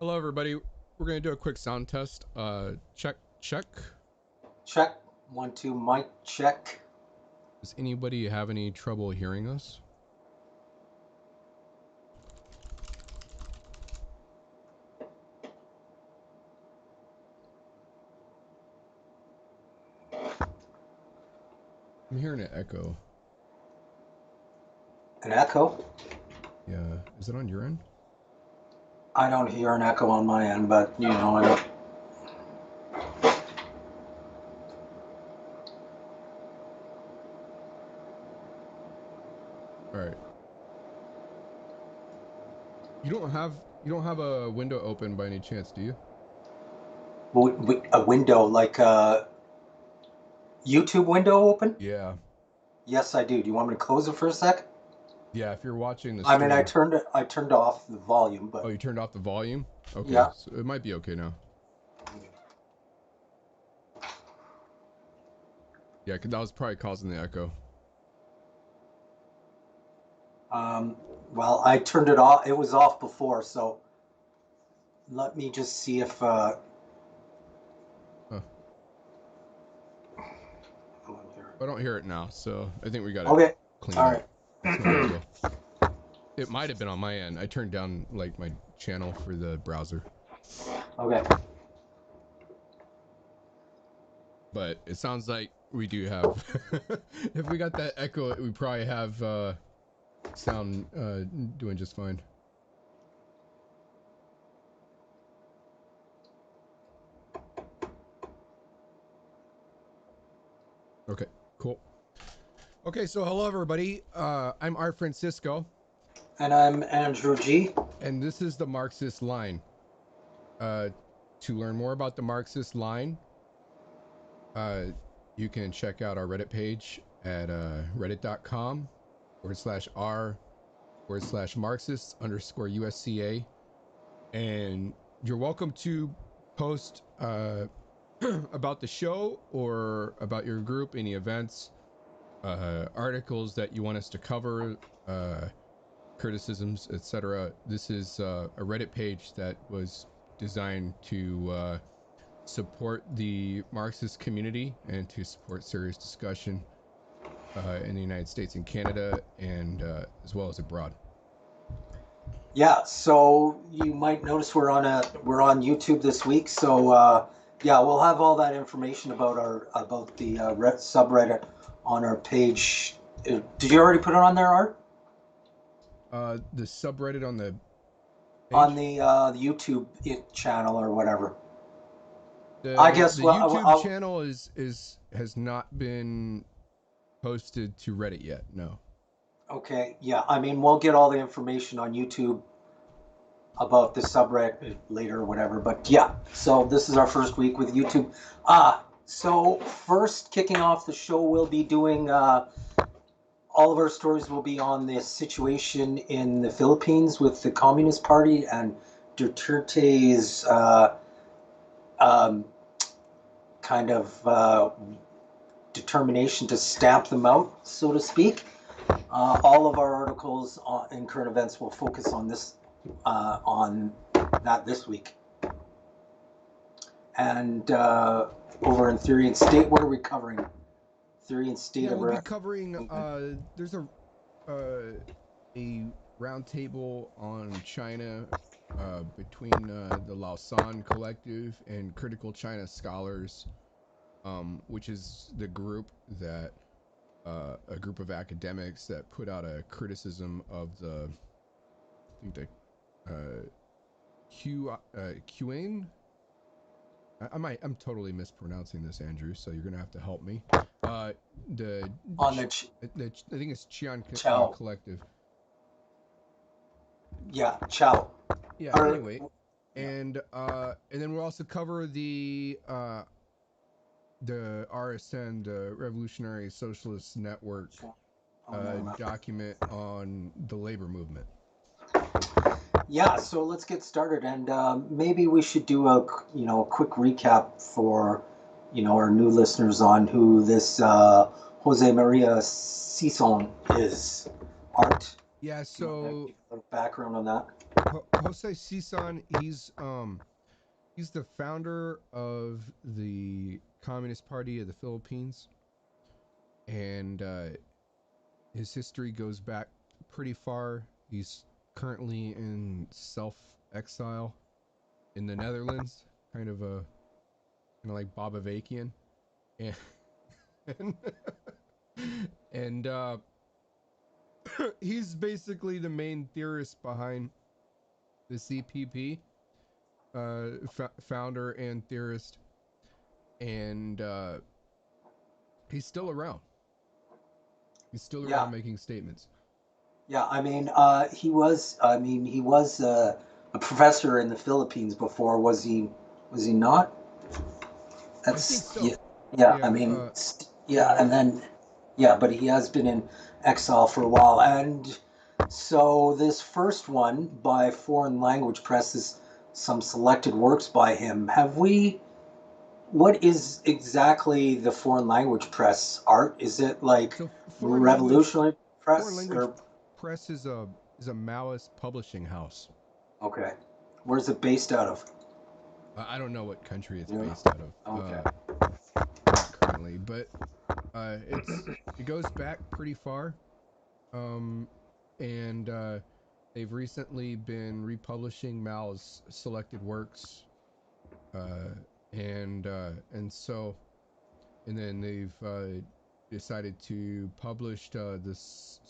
Hello, everybody. We're going to do a quick sound test. Check, check. Check. 1, 2, mic check. Does anybody have any trouble hearing us? I'm hearing an echo. An echo? Yeah. Is it on your end? I don't hear an echo on my end, but I don't. All right. You don't have a window open by any chance, do you? A window, like a YouTube window open? Yeah. Yes, I do. Do you want me to close it for a sec? Yeah, if you're watching the I mean, I stream. turned off the volume, Oh, but you turned off the volume? Okay, yeah. so it might be okay now. Yeah, because that was probably causing the echo. Well, I turned it off. It was off before, so let me just see if. Huh. I don't hear it now, so I think we got it Okay. cleaned All up. right. It's no big deal. It might have been on my end. I turned down like my channel for the browser. Okay. But it sounds like we do have if we got that echo, we probably have sound doing just fine. Okay, cool. Okay, so hello everybody. I'm Art Francisco. And I'm Andrew G. And this is the Marxist Line. To learn more about the Marxist Line, you can check out our Reddit page at reddit.com/r/Marxist_USCA. And you're welcome to post about the show or about your group, any events, articles that you want us to cover, criticisms, etc. This is a Reddit page that was designed to support the Marxist community and to support serious discussion in the United States and Canada, and as well as abroad. Yeah, so you might notice we're on YouTube this week. So yeah, we'll have all that information about the subreddit on our page. Did you already put it on there, Art? The subreddit on the page? On the YouTube channel or whatever. I The guess the YouTube channel has not been posted to Reddit yet. No. Okay, yeah. I mean, we'll get all the information on YouTube about the subreddit later or whatever. But yeah, so this is our first week with YouTube. So first kicking off the show, we'll be doing all of our stories will be on the situation in the Philippines with the Communist Party and Duterte's um, kind of determination to stamp them out, so to speak. All of our articles in current events will focus on that this week. And over in Theory and State, what are we covering? Theory and State. Yeah, we'll be covering. There's a roundtable on China between the Lausanne Collective and Critical China Scholars, which is the group that a group of academics that put out a criticism of the, I think the QAnon. I'm totally mispronouncing this, Andrew. So you're gonna have to help me. I think it's Qian Collective. Yeah, Chow. Yeah. Anyway, and then we'll also cover the RSN, the Revolutionary Socialist Network, document on the labor movement. Yeah, so let's get started, and maybe we should do a quick recap for our new listeners on who this Jose Maria Sison is. Art. Yeah. So a background on that. Jose Cisan, he's the founder of the Communist Party of the Philippines, and his history goes back pretty far. He's currently in self-exile in the Netherlands, kind of like Bob Avakian, and and, and he's basically the main theorist behind the CPP, founder and theorist, and he's still around. He's still Yeah, around making statements. yeah. I mean, he was. I mean, he was a professor in the Philippines before. Was he? Was he not? I think That's so. yeah. Yeah. I Yeah. mean, yeah. Yeah. And then yeah, but he has been in exile for a while. And so this first one by Foreign Language Press is some selected works by him. Have we? What is exactly the Foreign Language Press, Art? Is it like So Revolutionary foreign Press language or press is a Maoist publishing house. okay? Where's it based out of? I don't know what country it's Yeah. based out of. Okay. Not currently, but it goes back pretty far. Um, and they've recently been republishing Mao's selected works, uh, and so and then they've decided to publish these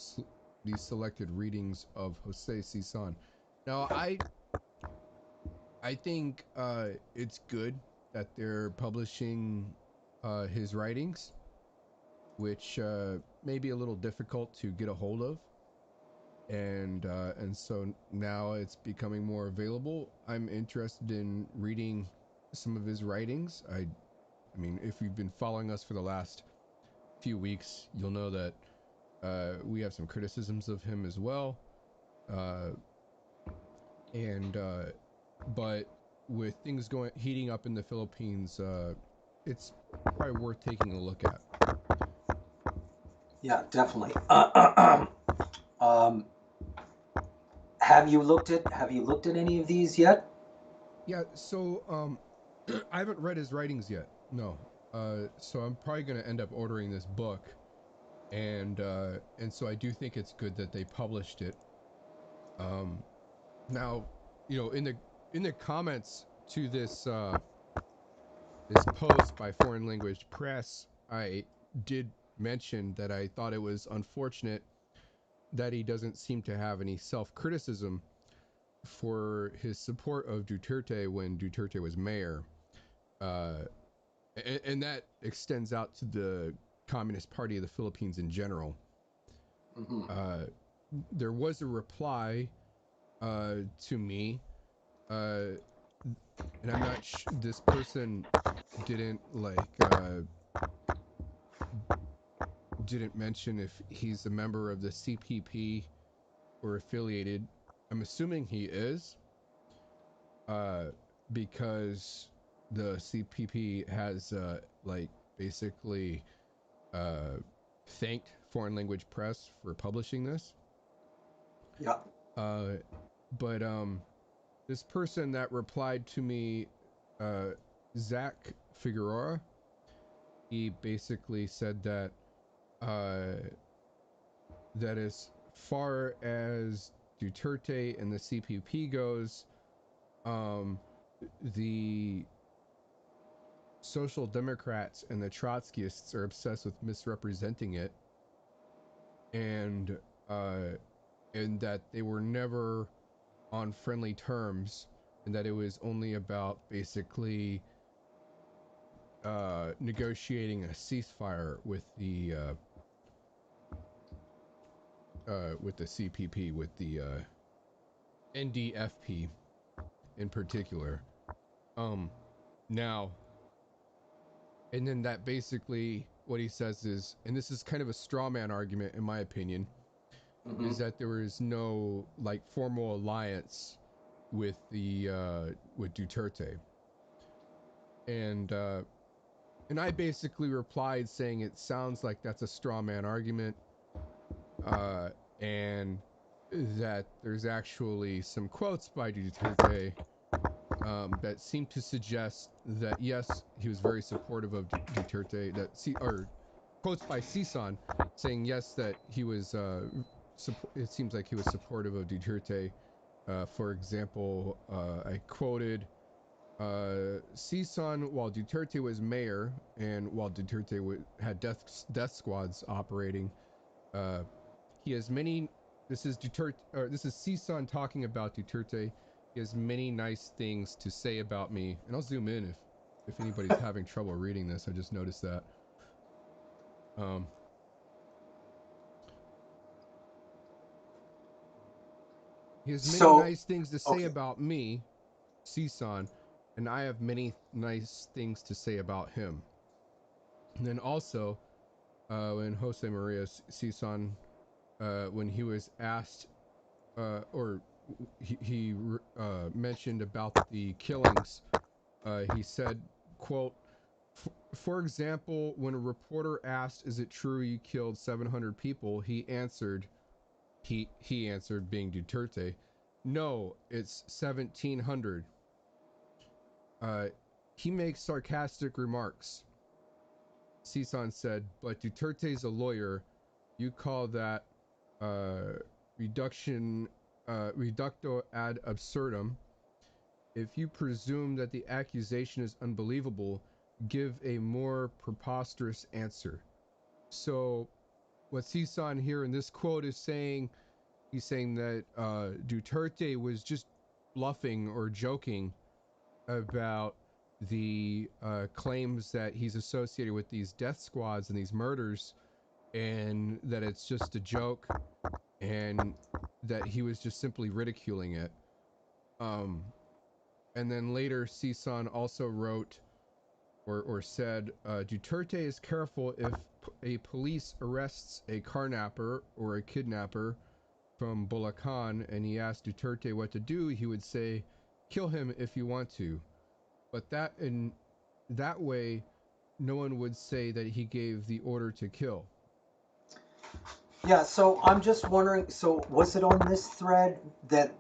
selected readings of Jose Cisan. Now, I think it's good that they're publishing his writings, which may be a little difficult to get a hold of, and so now it's becoming more available. I'm interested in reading some of his writings. I mean, if you've been following us for the last few weeks, you'll know that we have some criticisms of him as well, uh, and but with things going heating up in the Philippines, it's probably worth taking a look at. Yeah, definitely. Um, have you looked at any of these yet? Yeah, so I haven't read his writings yet. No, so I'm probably gonna end up ordering this book, and so I do think it's good that they published it. Um, Now, in the comments to this post by Foreign Language Press, I did mention that I thought it was unfortunate that he doesn't seem to have any self-criticism for his support of Duterte when Duterte was mayor, uh, and that extends out to the Communist Party of the Philippines in general. Hmm. Uh, there was a reply to me, uh, and I'm not. This person didn't didn't mention if he's a member of the CPP or affiliated. I'm assuming he is, uh, because the CPP has basically uh, thanked Foreign Language Press for publishing this. Yeah. Uh, but this person that replied to me, uh, Zach Figueroa, he basically said uh, that as far as Duterte and the CPP goes, um, the Social Democrats and the Trotskyists are obsessed with misrepresenting it, and uh, and that they were never on friendly terms, and that it was only about basically negotiating a ceasefire with the CPP, with the NDFP in particular. Um, Now, and then that basically what he says is, and this is kind of a straw man argument in my opinion, Hmm. is that there is no like formal alliance with Duterte, and uh, and I basically replied saying it sounds like that's a straw man argument, and that there's actually some quotes by Duterte that seem to suggest that yes, he was very supportive of Duterte. Or quotes by CSUN saying yes, that he was. It seems like he was supportive of Duterte. For example, I quoted CSUN while Duterte was mayor and while Duterte had death squads operating. He has many. This is Duterte. This is CSUN talking about Duterte. He has many nice things to say about me, and I'll zoom in if anybody's having trouble reading this. I just noticed that. He has many nice things to say about me, CSUN, and I have many nice things to say about him. And then also, when Jose Maria CSUN, when he was asked, or he mentioned about the killings, he said, quote, for example, when a reporter asked, is it true you killed 700 people? He answered, being Duterte, no, it's 1,700. He makes sarcastic remarks. CSUN said, but Duterte's a lawyer. You call that reductio ad absurdum. If you presume that the accusation is unbelievable, give a more preposterous answer. So what CSUN here in this quote is saying, he's saying that Duterte was just bluffing or joking about the claims that he's associated with these death squads and these murders, and that it's just a joke, and that he was just simply ridiculing it. And then later, CSUN also wrote or said, Duterte is careful if a police arrests a carnapper or a kidnapper from Bulacan and he asked Duterte what to do, he would say, kill him if you want to. But that in that way, no one would say that he gave the order to kill. Yeah, so I'm just wondering, so was it on this thread that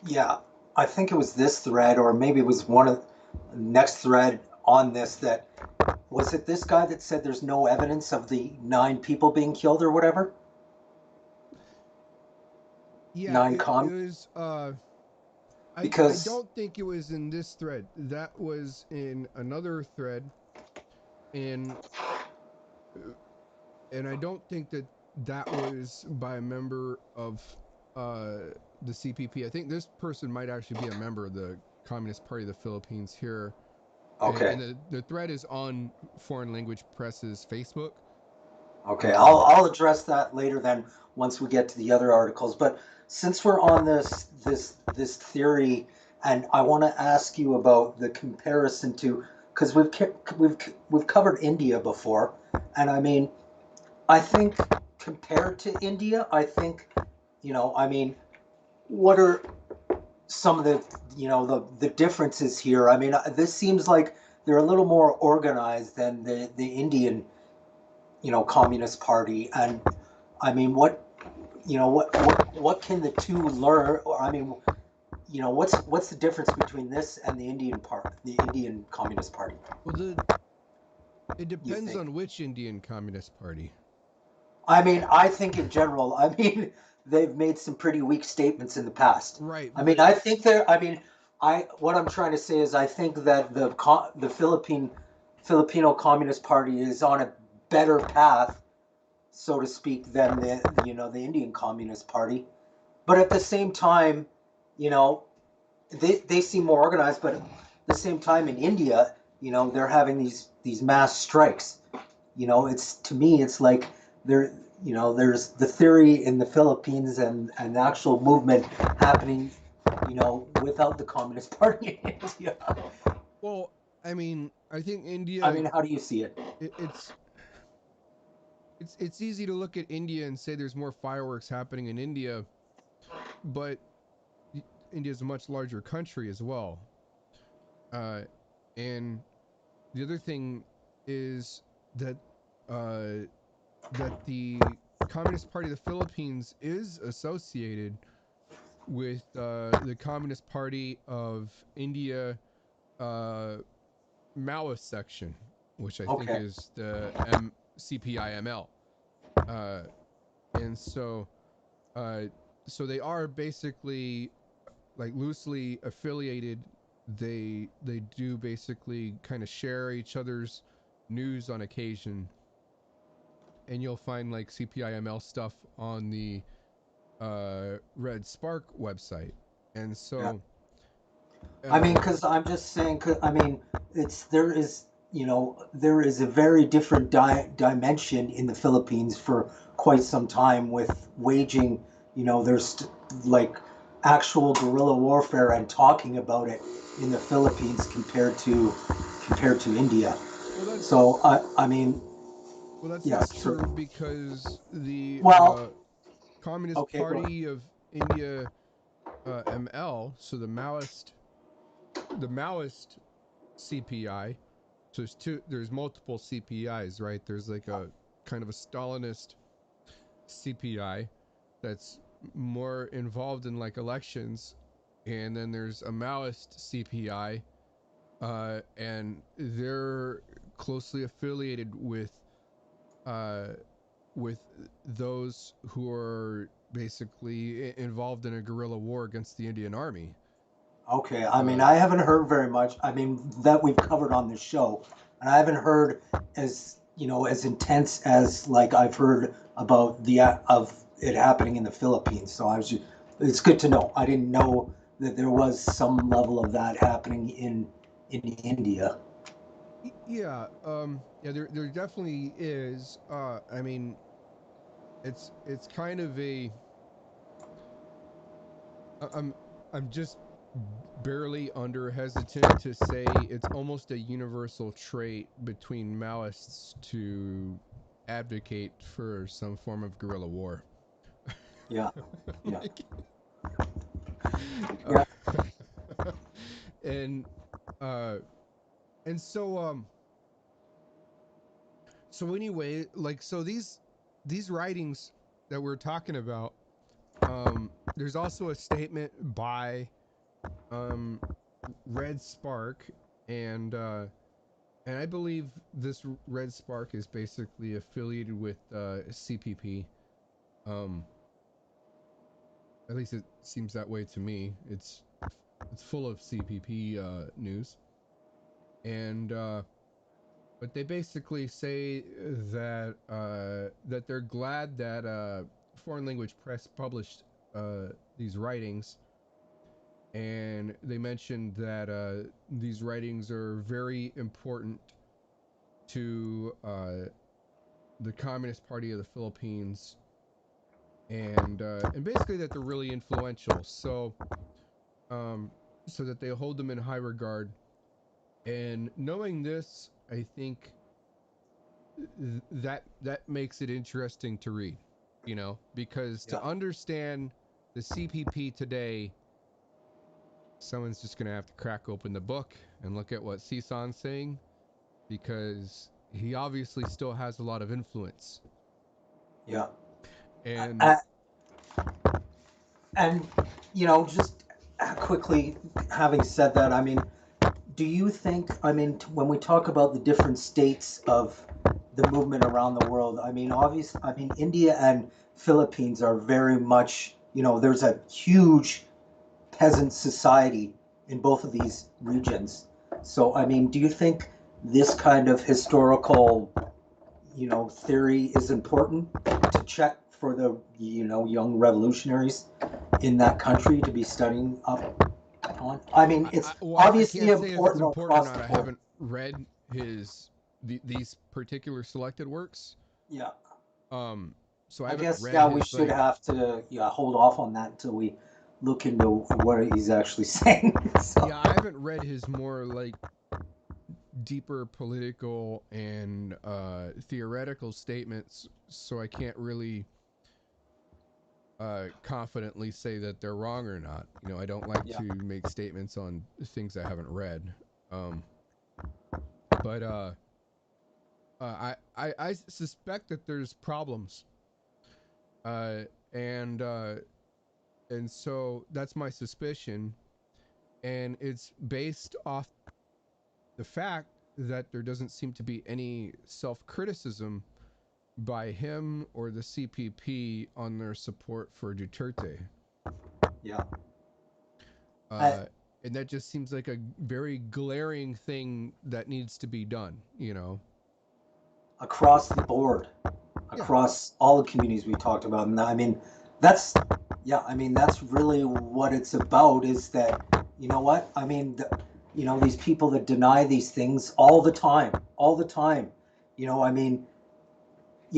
yeah, I think it was this thread, or maybe it was one of the next thread on this, that was it this guy that said there's no evidence of the 9 people being killed or whatever? Yeah, it was I don't think it was in this thread. That was in another thread, and I don't think that was by a member of the CPP. I think this person might actually be a member of the Communist Party of the Philippines here. Okay. And the thread is on Foreign Language Press's Facebook. Okay, I'll address that later then once we get to the other articles. But since we're on this theory, and I want to ask you about the comparison to, because we've covered India before, and I mean, I think compared to India, I think, I mean, what are some of the the differences here? I mean, this seems like they're a little more organized than the Indian Communist Party. And I mean, what can the two learn? Or I mean, what's the difference between this and the Indian Communist Party? Well, it depends on which Indian Communist Party. I mean, I think in general, I mean, they've made some pretty weak statements in the past. Right. I mean, I think what I'm trying to say is I think that the Filipino Communist Party is on a better path, so to speak, than the Indian Communist Party. But at the same time, they seem more organized. But at the same time, in India, they're having these mass strikes. It's, to me, it's like there's the theory in the Philippines and the actual movement happening, without the Communist Party in India. Well, I mean, I think India. I mean, how do you see it? It's easy to look at India and say there's more fireworks happening in India, but India is a much larger country as well. And the other thing is that that the Communist Party of the Philippines is associated with the Communist Party of India Maoist section, which I think Okay. is the CPIML. Uh, and uh, so they are basically like loosely affiliated. They do basically kind of share each other's news on occasion, and you'll find like CPIML stuff on the Red Spark website. And Yeah. so I mean, uh, because I'm just saying. I mean, there is there is a very different dimension in the Philippines for quite some time with waging. There's like actual guerrilla warfare and talking about it in the Philippines compared to India. well So that's I mean, that's not yes. true because the Well, Communist okay, go ahead. Party of India ML, so the Maoist CPI. So there's multiple CPIs, right? There's like a kind of a Stalinist CPI that's more involved in like elections, and then there's a Maoist CPI, and they're closely affiliated uh, with those who are basically involved in a guerrilla war against the Indian Army. Okay, I mean, Uh, I haven't heard very much. I mean, that we've covered on this show, and I haven't heard as intense as like I've heard about the of it happening in the Philippines. So it's good to know. I didn't know that there was some level of that happening in India. yeah, there definitely is. I mean, it's kind of a I'm I'm just barely under hesitant to say it's almost a universal trait between Maoists to advocate for some form of guerrilla war. Yeah, yeah, Like, uh, yeah. and uh and so anyway, like so these writings that we're talking about, there's also a statement by um Red Spark, and and I believe this Red Spark is basically affiliated with CPP. Um, at least it seems that way to me. It's full of CPP news, and but they basically say that they're glad that foreign language press published these writings, and they mentioned that these writings are very important to the Communist Party of the Philippines, and basically that they're really influential. Um, so that they hold them in high regard. And knowing this, I think that makes it interesting to read. Because to Yeah. understand the CPP today, someone's just gonna have to crack open the book and look at what CSUN's saying, because he obviously still has a lot of influence. Yeah. And Uh, and just quickly, having said that, I mean, do you think, I mean, when we talk about the different states of the movement around the world, I mean, obviously, I mean, India and Philippines are very much, there's a huge peasant society in both of these regions. So, I mean, do you think this kind of historical, theory is important to check for the, young revolutionaries in that country to be studying up on? I mean, it's I obviously can't say if it's important important or across not. the I board. haven't read these particular selected works. Yeah. Um, so I I haven't guess, read yeah, we his should like have to, yeah, hold off on that until we look into what he's actually saying. So, yeah, I haven't read his more like deeper political and theoretical statements, so I can't really confidently say that they're wrong or not. I don't like yeah, to make statements on things I haven't read. Um, but I suspect that there's problems uh, and uh, and so that's my suspicion, and it's based off the fact that there doesn't seem to be any self-criticism by him or the CPP on their support for Duterte. Yeah. I, Uh, and that just seems like a very glaring thing that needs to be done, you know? across the board, Yeah. across all the communities we talked about. And I mean, that's, yeah, I mean, that's really what it's about is that, you know what? I mean, these people that deny these things all the time, I mean,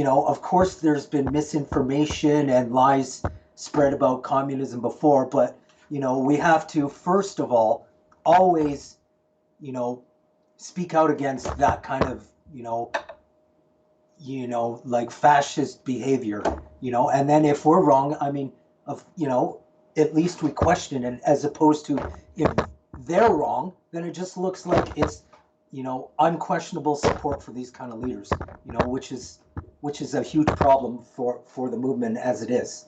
of course there's been misinformation and lies spread about communism before, but, we have to, first of all, always, you know, speak out against that kind of, like fascist behavior, and then if we're wrong, I mean, at least we question it, as opposed to if they're wrong, then it just looks like it's, unquestionable support for these kind of leaders, which is a huge problem for the movement as it is,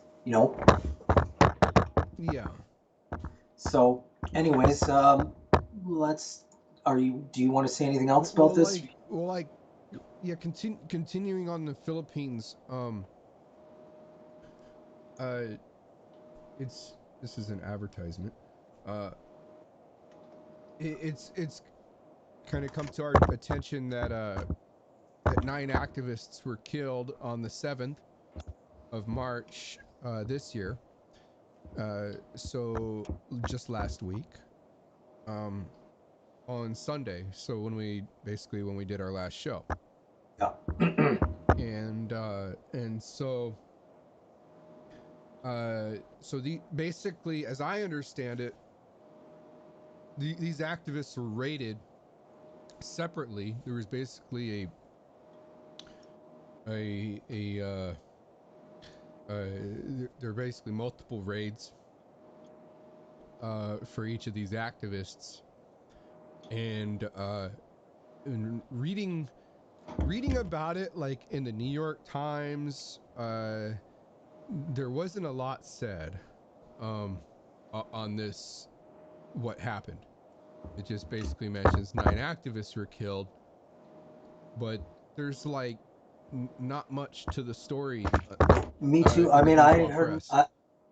Yeah. So, anyways, let's. Do you want to say anything else about Well, this? yeah. Continuing on the Philippines. Uh, this is an advertisement. Uh, it's kind of come to our attention that 9 activists were killed on the 7th of March this year. So just last week, um, on Sunday. So when we did our last show, Yeah. and so the basically, as I understand it, these activists were raided separately. There was basically a there are basically multiple raids for each of these activists, and reading about it like in the New York Times, there wasn't a lot said um, on this, what happened. It just basically mentions 9 activists were killed, but there's like not much to the story Me too. I in the mean, I usual heard. press.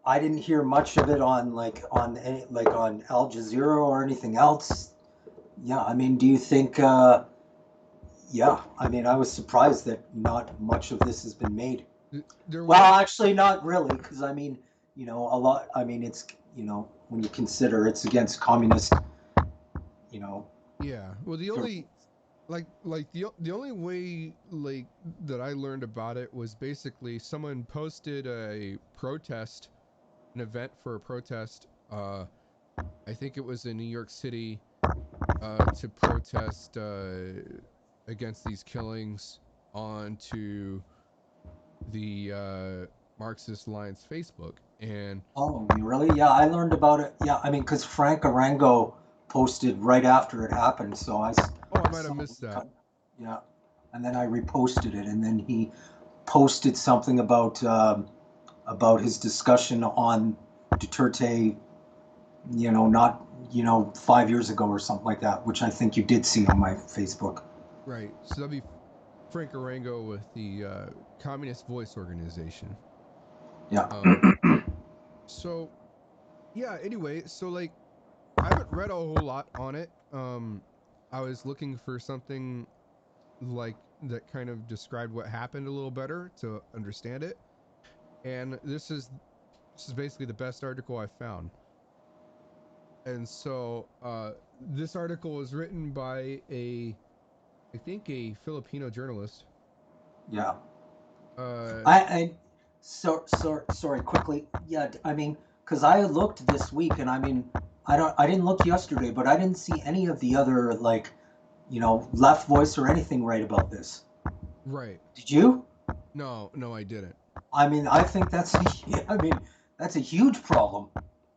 I didn't hear much of it on Al Jazeera or anything else. Yeah. I mean, do you think? Yeah. I mean, I was surprised that not much of this has been made. There Well, was, actually, not really, because I mean, a lot. I mean, it's when you consider it's against communist, you know. yeah. Well, the only the only way like that I learned about it was basically someone posted a protest, an event for a protest. I think it was in New York City, to protest against these killings onto the Marxist Line's Facebook. And Oh, really? Yeah, I learned about it. Yeah, I mean, because Frank Arango posted right after it happened, so oh, I I might have saw missed it. that. Yeah, and then I reposted it, and then he posted something about his discussion on Duterte, not 5 years ago or something like that, which I think you did see on my Facebook. Right. So that'd be Frank Arango with the Communist Voice Organization. Yeah. Um. So yeah. Anyway, so like I haven't read a whole lot on it. I was looking for something like that kind of described what happened a little better to understand it, and this is basically the best article I found. And so this article was written by I think a Filipino journalist. Yeah. Uh, I sorry, quickly. Yeah, I mean, because I looked this week, and I mean, I didn't look yesterday, but I didn't see any of the other, like, left voice or anything right about this. right. Did you? No, no, I didn't. I mean, I think I mean, that's a huge problem.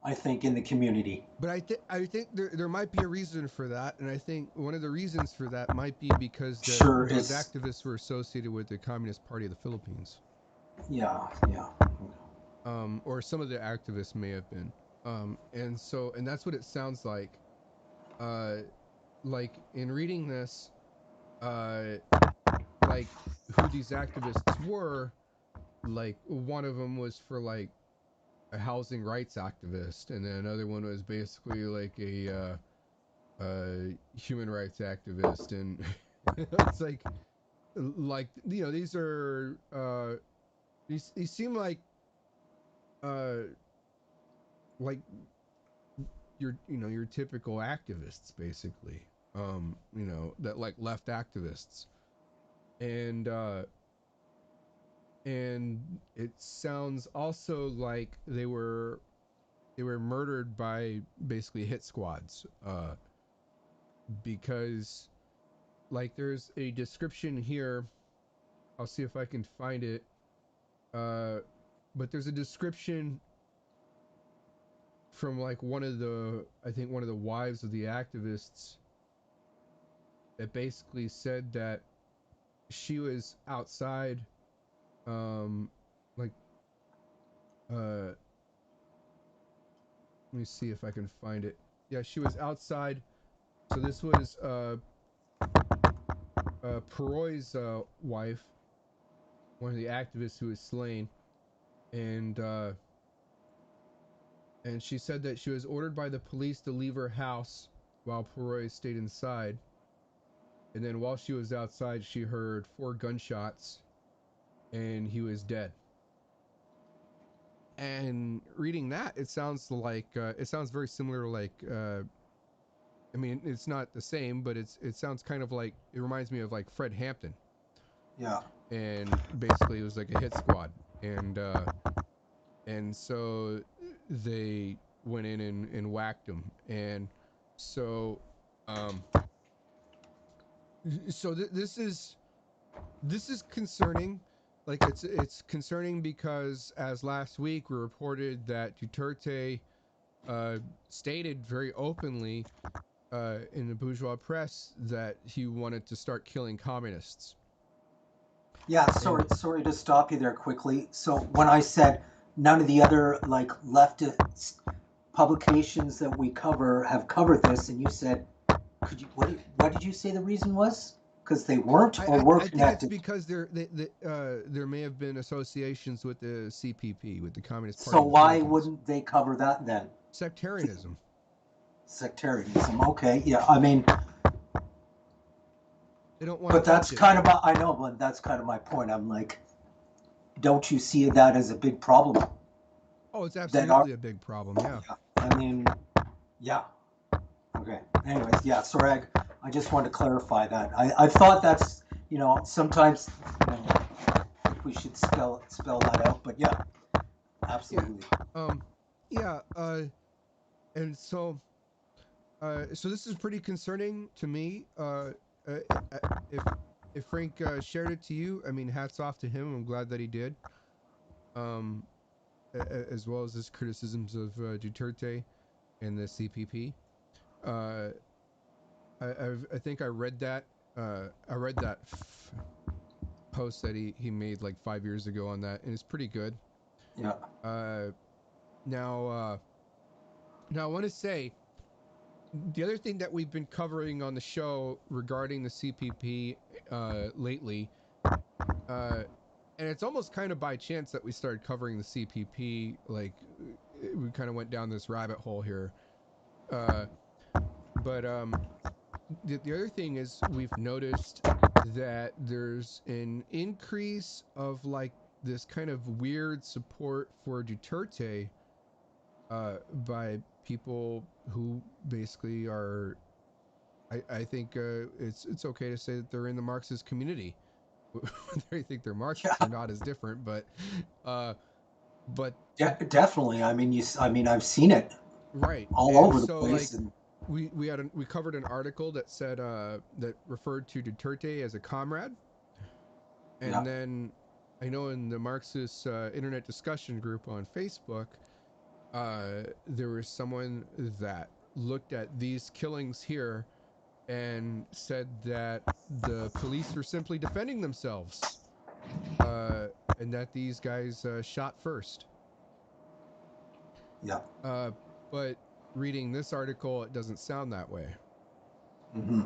I think in the community. But I think there might be a reason for that, and I think one of the reasons for that might be because that Sure, those it's activists were associated with the Communist Party of the Philippines. Yeah, yeah. Or some of the activists may have been. And that's what it sounds like. Uh, like in reading this, uh, like who these activists were. Like one of them was for like a housing rights activist, and then another one was basically like a human rights activist, and it's like these are these seem uh like your typical activists basically, that like left activists, and and it sounds also like they were murdered by basically hit squads, because like there's a description here. I'll see if I can find it. uh but there's a description from like one of the wives of the activists that basically said that she was outside, um like let me see if I can find it. Yeah, she was outside. So this was Peroy's wife, one of the activists who was slain, and she said that she was ordered by the police to leave her house while Peroy stayed inside. And then while she was outside, she heard 4 gunshots, and he was dead. And reading that, it sounds very similar to like I mean, it's not the same, but it sounds kind of like, it reminds me of like Fred Hampton. Yeah. And basically it was like a hit squad, and so they went in and whacked him. And so um this is concerning. Like it's concerning because, as last week we reported, that Duterte stated very openly in the bourgeois press that he wanted to start killing communists. Yeah, And sorry to stop you there quickly. So when I said none of the other like leftist publications that we cover have covered this, and you said, could you what did you say the reason was? Because they weren't or were I think it's connected. because there may have been associations with the CPP, with the Communist Party So of the why Philippines. wouldn't they cover that then? Sectarianism. Sectarianism. Okay, yeah. I mean, They don't want but to that's touch it. kind of I know, but that's kind of my point. I'm like, don't you see that as a big problem? Oh, it's That are absolutely a big problem. Yeah. yeah. I mean, yeah. Okay. Anyways, yeah. Sorry, I just wanted to clarify that. I thought that's sometimes we should spell that out, but yeah, Yeah. absolutely. Um. Yeah. And so this is pretty concerning to me. Uh, uh, if if Frank shared it to you, I mean, hats off to him. I'm glad that he did. Um, as well as his criticisms of Duterte and the CPP. Uh, I think I read that. I read that post that he made like 5 years ago on that, and it's pretty good. Yeah. Uh, now now I want to say the other thing that we've been covering on the show regarding the CPP lately, uh, and it's almost kind of by chance that we started covering the CPP. Like we kind of went down this rabbit hole here. Uh, but the other thing is, we've noticed that there's an increase of like this kind of weird support for Duterte by people who basically are, I think it's okay to say that they're in the Marxist community. Whether they think they're Marxists or Yeah. not is different, uh, but Definitely. I mean, I mean, I've seen it right. all And over the so like place, and we covered an article that said that referred to Duterte as a comrade. yeah. And then I know in the Marxist internet discussion group on Facebook, there was someone that looked at these killings here and said that the police were simply defending themselves. Uh, and that these guys shot first. Yeah. But reading this article, it doesn't sound that way. Mm-hmm.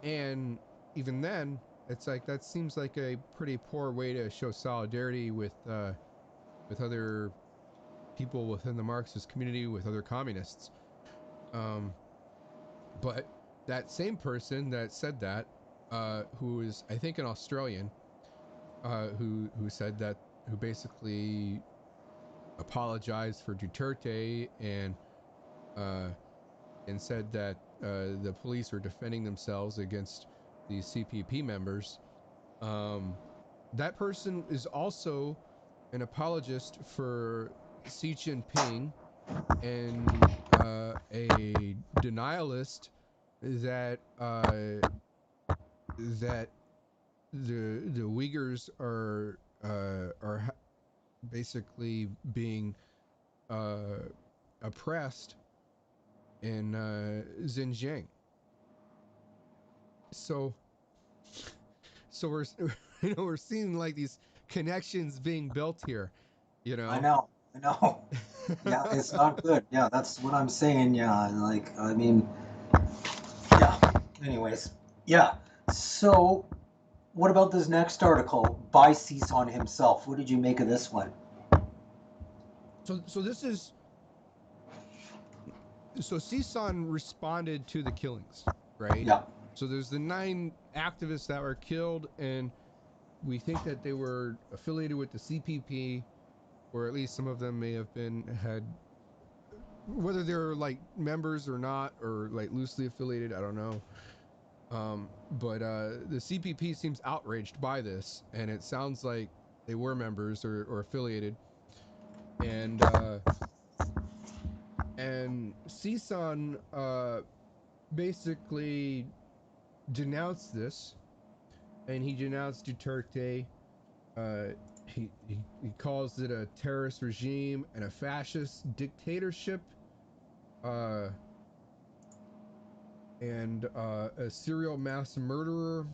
And even then, it's like that seems like a pretty poor way to show solidarity with other people within the Marxist community, with other communists. But that same person that said that, who is I think an Australian, who said that, who basically apologized for Duterte and said that the police were defending themselves against these CPP members. That person is also an apologist for Xi Jinping and a denialist that that the Uyghurs are basically being oppressed in Xinjiang. So we're we're seeing like these connections being built here. I know. Yeah, it's not good. Yeah, that's what I'm saying. Yeah, like I mean, yeah. Anyways, yeah. So, what about this next article by Cison himself? What did you make of this one? So this is so Cison responded to the killings, right? Yeah. So there's the 9 activists that were killed, and we think that they were affiliated with the CPP, or at least some of them may have had, whether they're like members or not, or like loosely affiliated, I don't know. But the CPP seems outraged by this, and it sounds like they were members or affiliated. And Cison basically denounced this, and he denounced Duterte. He calls it a terrorist regime and a fascist dictatorship, and a serial mass murderer.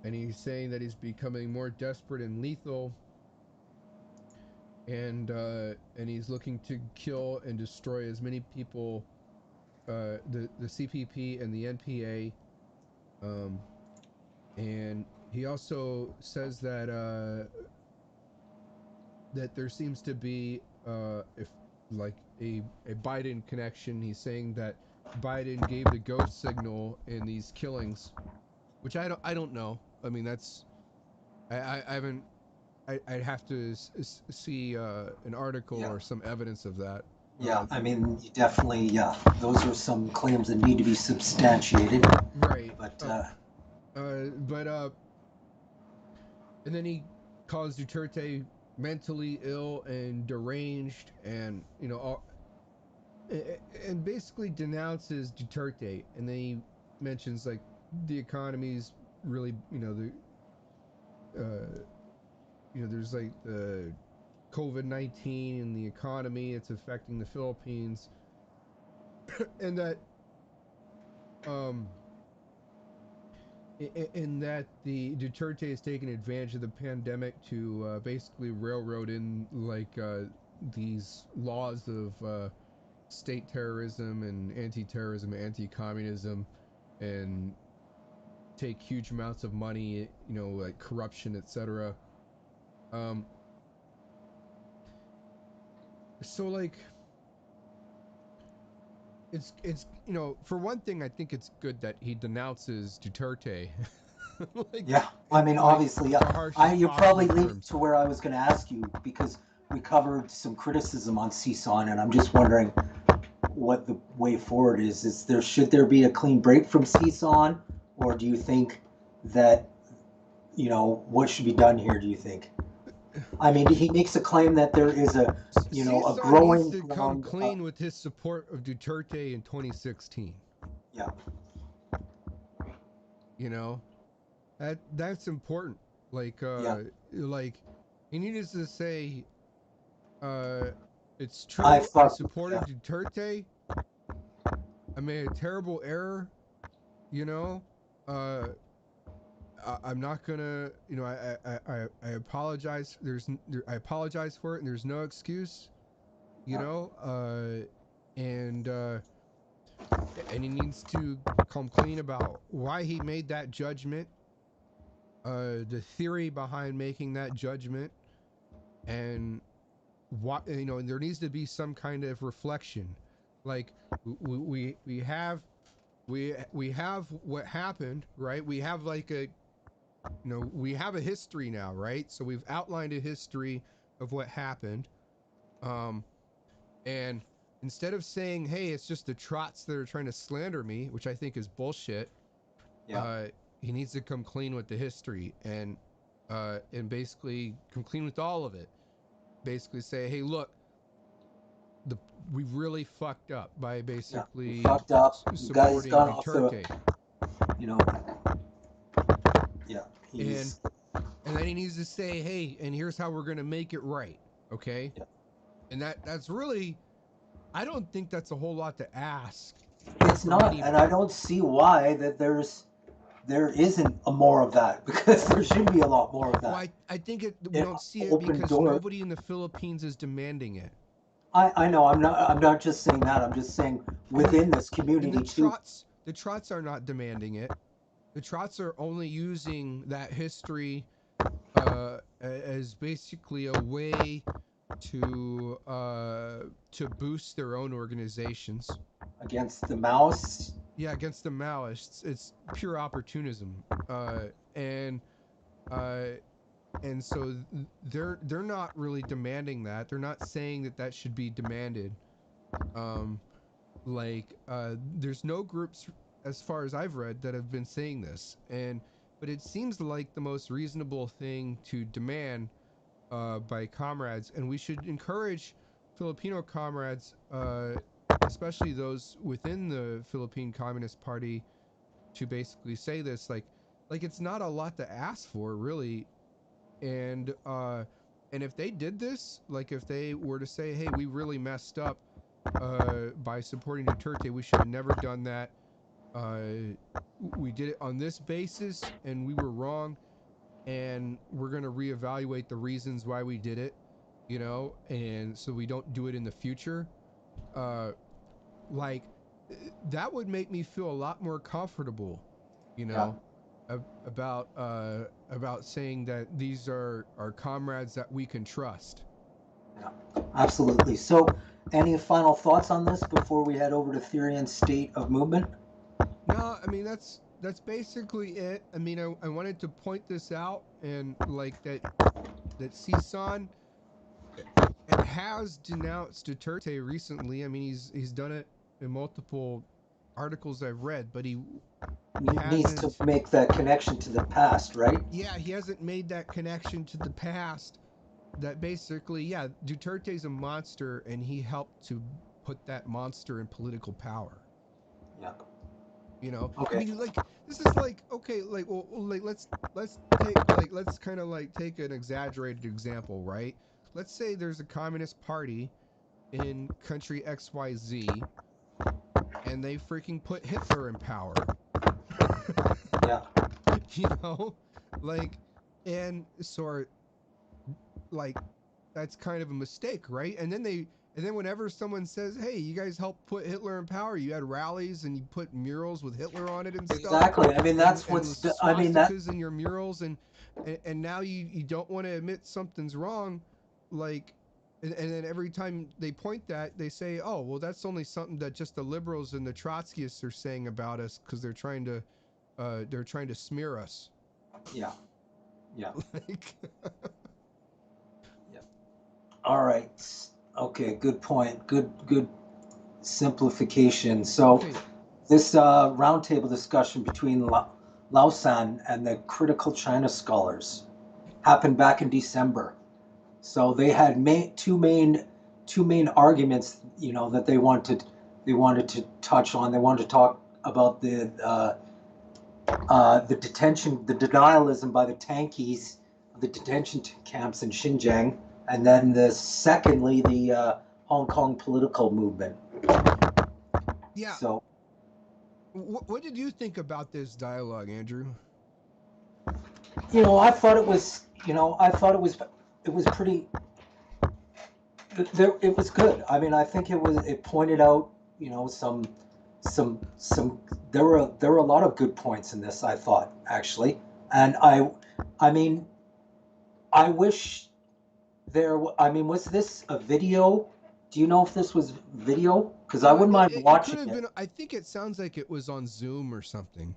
And he's saying that he's becoming more desperate and lethal, and he's looking to kill and destroy as many people, the CPP and the NPA, and he also says that that there seems to be if like a Biden connection. He's saying that Biden gave the ghost signal in these killings, which I don't know. I mean, that's I haven't. I'd have to see an article Yeah. or some evidence of that. Yeah, I mean, definitely, yeah. Those are some claims that need to be substantiated. Right. But And then he calls Duterte mentally ill and deranged, and and basically denounces Duterte. And then he mentions like the economy's really, there's like the COVID-19 and the economy, it's affecting the Philippines, and that in that the Duterte has taken advantage of the pandemic to basically railroad in like these laws of state terrorism and anti-terrorism, anti-communism, and take huge amounts of money, like corruption, etc. So like it's for one thing, I think it's good that he denounces Duterte. like, yeah, I mean, like obviously, the yeah. harshest You're probably possible leading terms. to where I was going to ask you because we covered some criticism on CSON, and I'm just wondering what the way forward is. Should there be a clean break from CSON, or do you think that what should be done here? Do you think? I mean, he makes a claim that there is a CSUN needs growing to come ground. clean with his support of Duterte in 2016. Yeah, You know, that's important. Like, yeah. like he needs to say, uh, "It's I true. I fuck. supported Yeah, Duterte. I made a terrible error. You know, uh, I'm not gonna, you know, I apologize. I apologize for it, and there's no excuse, you know. And he needs to come clean about why he made that judgment, the theory behind making that judgment, and what, you know. And there needs to be some kind of reflection, like we have we have what happened, right? We have like a, you know, we have a history now, right? So we've outlined a history of what happened. And instead of saying, hey, it's just the trots that are trying to slander me, which I think is bullshit, Yeah. he needs to come clean with the history, and basically come clean with all of it. Basically say, hey, look, we really fucked up by Yeah. You basically fucked up. You guys supporting got off the. Duterte. You know. Yeah. And He's. then he needs to say, hey, and here's how we're gonna make it right, okay? Yeah. And that's really, I don't think that's a whole lot to ask It's from not, and I anybody. don't see why that there isn't a more of that because there should be a lot more of Well, that. I think we It don't see it open because door. nobody in the Philippines is demanding it. I know I'm not just saying that. I'm just saying within this And the community too. trots are not demanding it. The trots are only using that history as basically a way to boost their own organizations. Against the mouse. Yeah, against the Maoists, it's pure opportunism, and uh, and so they're not really demanding that. They're not saying that that should be demanded. Um, there's no groups, as far as I've read, that have been saying this, and but it seems like the most reasonable thing to demand by comrades, and we should encourage Filipino comrades, especially those within the Philippine Communist Party, to basically say this, like it's not a lot to ask for, really. And if they did this, like if they were to say, hey, we really messed up by supporting Duterte, we should have never done that. We did it on this basis and we were wrong, and we're going to reevaluate the reasons why we did it, you know, and so we don't do it in the future. uh like that would make me feel a lot more comfortable, you Yeah. know, about saying that these are our comrades that we can trust. Yeah. Absolutely. So, any final thoughts on this before we head over to theory and state of movement? No, I mean that's basically it. I mean, I wanted to point this out, and like that CSUN has denounced Duterte recently. I mean, he's done it in multiple articles I've read, but he Needs to hasn't. make that connection to the past, right? Yeah, he hasn't made that connection to the past. That basically, yeah, Duterte's a monster, and he helped to put that monster in political power. Yeah. You know, I Okay. mean, like this is like, okay, like, well, like let's take, like, let's kind of like take an exaggerated example, right? Let's say there's a communist party in country XYZ, and they freaking put Hitler in power. Yeah. You know, like, and so, like, that's kind of a mistake, right? And then whenever someone says, hey, you guys helped put Hitler in power, you had rallies and you put murals with Hitler on it and stuff, Exactly. I mean, and that's and what's. with I mean that. swastikas in your murals, and now you don't want to admit something's wrong, like, and then every time they point that, they say, oh, well, that's only something that just the liberals and the Trotskyists are saying about us because they're trying to smear us. Yeah. Yeah. Like, Yeah. All right. Okay. Good point. Good simplification. So okay, this roundtable discussion between Lausan and the critical China scholars happened back in December. So they had two main arguments, that they wanted to touch on. They wanted to talk about the detention, the denialism by the tankies, the detention camps in Xinjiang, and then secondly the Hong Kong political movement. yeah. So What did you think about this dialogue, Andrew? I thought it was, it was pretty, it was good. I mean, I think it pointed out, some, there were a lot of good points in this, I thought, actually. And I mean, I wish I mean, was this a video? Do you know if this was video? Because I wouldn't mind It could watching have it. been. I think it sounds like it was on Zoom or something.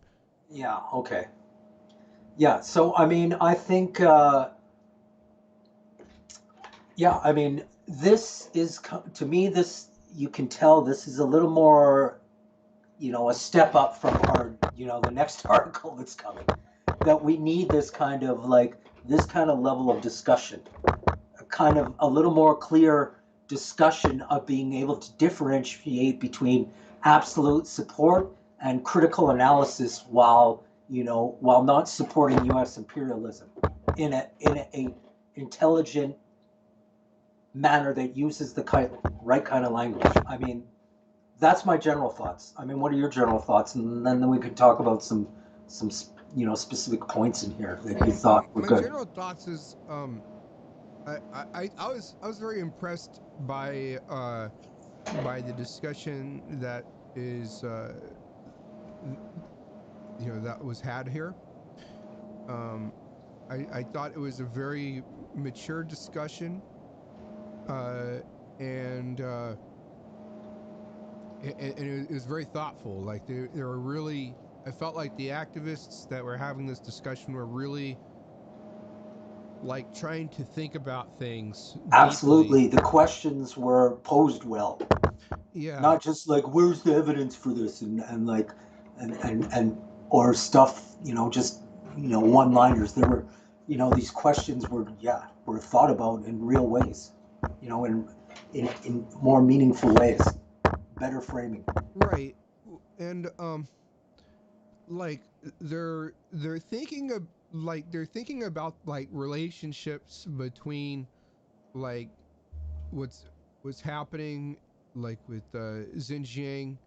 Yeah, okay. Yeah, so I mean, I think, yeah, I mean, to me, you can tell this is a little more, a step up from the next article that's coming. That we need this kind of level of discussion, a kind of a little more clear discussion of being able to differentiate between absolute support and critical analysis while not supporting U.S. imperialism in a intelligent manner that uses the right kind of language. I mean, that's my general thoughts. I mean, what are your general thoughts? And then we could talk about some specific points in here that you Well, thought were my good. general thoughts is I was very impressed by the discussion that is that was had here. Um, I thought it was a very mature discussion, uh, and it was very thoughtful. Like there were really, I felt like the activists that were having this discussion were really like trying to think about things deeply. Absolutely, the questions were posed well, Yeah, not just like where's the evidence for this and like and or stuff, just one liners. There were, these questions were thought about in real ways, in more meaningful ways, better framing. right. And like they're thinking about like relationships between like what's what's happening like with Xinjiang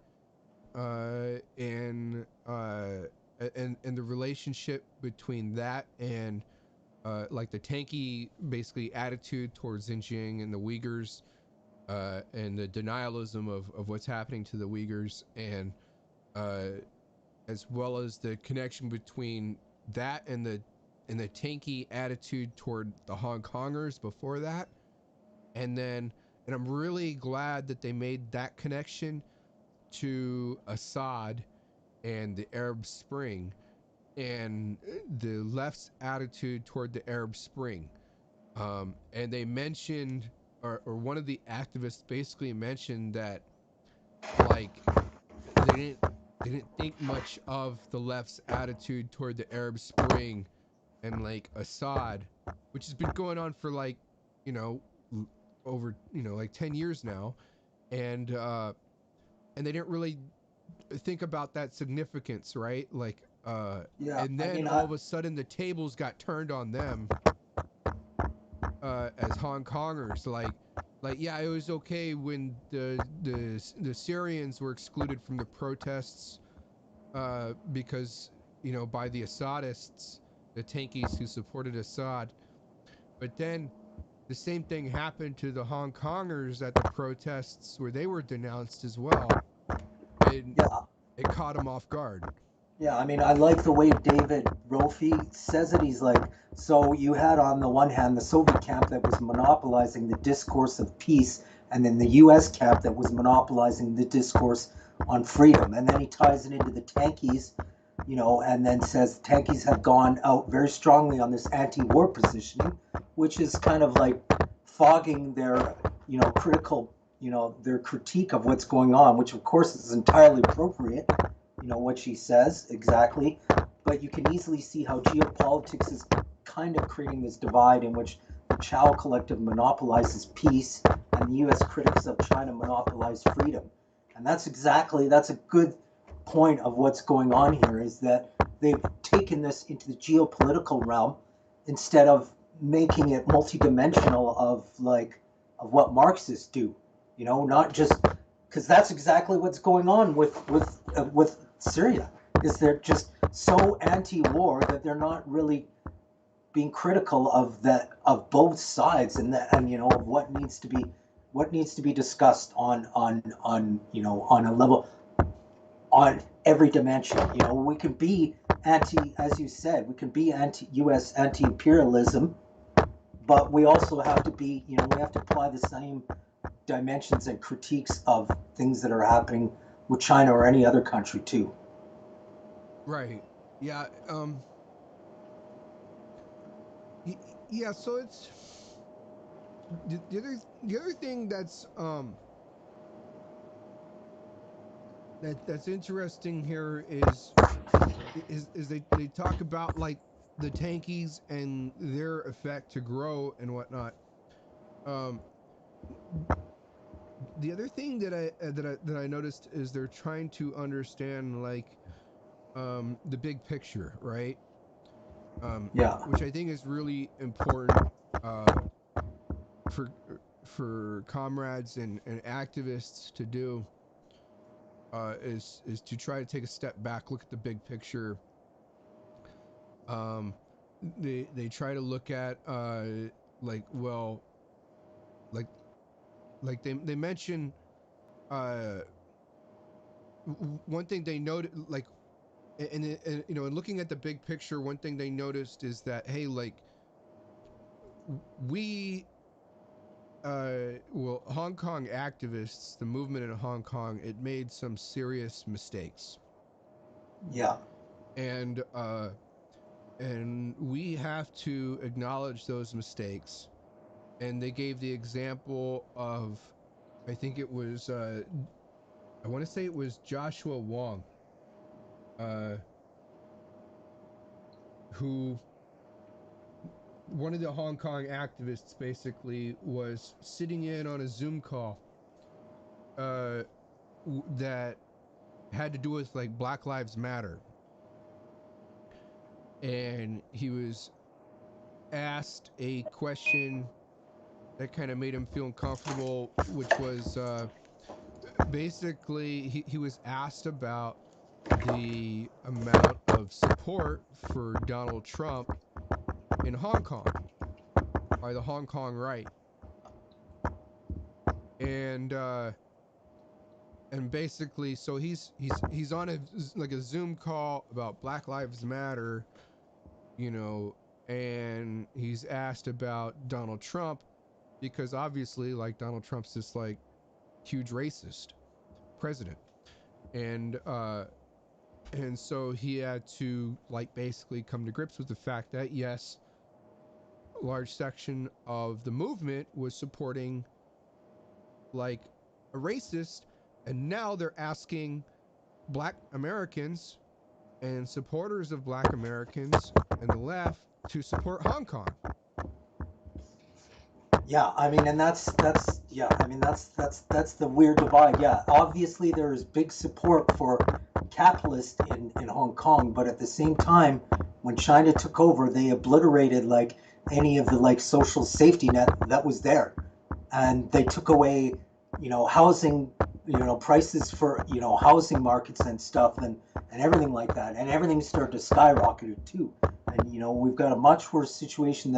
and and the relationship between that and like the tanky basically attitude towards Xinjiang and the Uyghurs and the denialism of what's happening to the Uyghurs and uh, as well as the connection between that and the tanky attitude toward the Hong Kongers before that, and then and I'm really glad that they made that connection to Assad and the Arab Spring and the left's attitude toward the Arab Spring. And they mentioned, or one of the activists basically mentioned that like they didn't they didn't think much of the left's attitude toward the Arab Spring and like Assad, which has been going on for like you know over like 10 years now, and they didn't really think about that significance, right? Like Yeah, and I then mean, all of a sudden the tables got turned on them as Hong Kongers. Like yeah, it was okay when the Syrians were excluded from the protests because by the Assadists, the tankies who supported Assad. But then the same thing happened to the Hong Kongers at the protests where they were denounced as well, and yeah, it caught them off guard. yeah, I mean, I like the way David Rofi says it. He's like, so you had on the one hand the Soviet camp that was monopolizing the discourse of peace, and then the U.S. camp that was monopolizing the discourse on freedom. And then he ties it into the tankies, and then says tankies have gone out very strongly on this anti-war positioning, which is kind of like fogging their, critical, their critique of what's going on, which of course is entirely appropriate, what she says exactly, but you can easily see how geopolitics is kind of creating this divide in which the Chow Collective monopolizes peace and the U.S. critics of China monopolize freedom. And that's a good point of what's going on here, is that they've taken this into the geopolitical realm instead of making it multidimensional of what Marxists do. Not just because that's exactly what's going on with Syria. is they're just so anti-war that they're not really being critical of both sides, and you know, of what needs to be discussed on you know, on a level, on every dimension. You know, we can be anti, as you said, we can be anti-U.S. anti-imperialism, but we also have to be, you know, we have to apply the same dimensions and critiques of things that are happening with China or any other country too. Right. Yeah. Yeah. So it's the other thing that's interesting here is they talk about like the tankies and their effect to grow and whatnot. Um, the other thing that I noticed is they're trying to understand like the big picture, right? Yeah. Which I think is really important uh, for comrades and activists to do, is to try to take a step back, look at the big picture. Um, they try to look at like, well, like they mention uh one thing they noted, like, and you know, in looking at the big picture, one thing they noticed is that, hey, like, we well, Hong Kong activists, the movement in Hong Kong, it made some serious mistakes. Yeah. And we have to acknowledge those mistakes. And they gave the example of, I think it was I want to say it was Joshua Wong, uh, who, one of the Hong Kong activists, basically was sitting in on a Zoom call uh, that had to do with like Black Lives Matter, and he was asked a question that kind of made him feel uncomfortable, which was basically he was asked about the amount of support for Donald Trump in Hong Kong by the Hong Kong right, and basically, so he's on a like a Zoom call about Black Lives Matter, you know, and he's asked about Donald Trump because obviously, like, Donald Trump's this like huge racist president, and so he had to like basically come to grips with the fact that yes, a large section of the movement was supporting like a racist, and now they're asking Black Americans and supporters of Black Americans and the left to support Hong Kong. Yeah, I mean, and that's yeah, I mean, that's the weird divide. Yeah, obviously there is big support for capitalists in Hong Kong, but at the same time, when China took over, they obliterated like any of the like social safety net that was there, and they took away, you know, housing, you know, prices for, you know, housing markets and stuff, and everything like that, and everything started to skyrocket too, and you know, we've got a much worse situation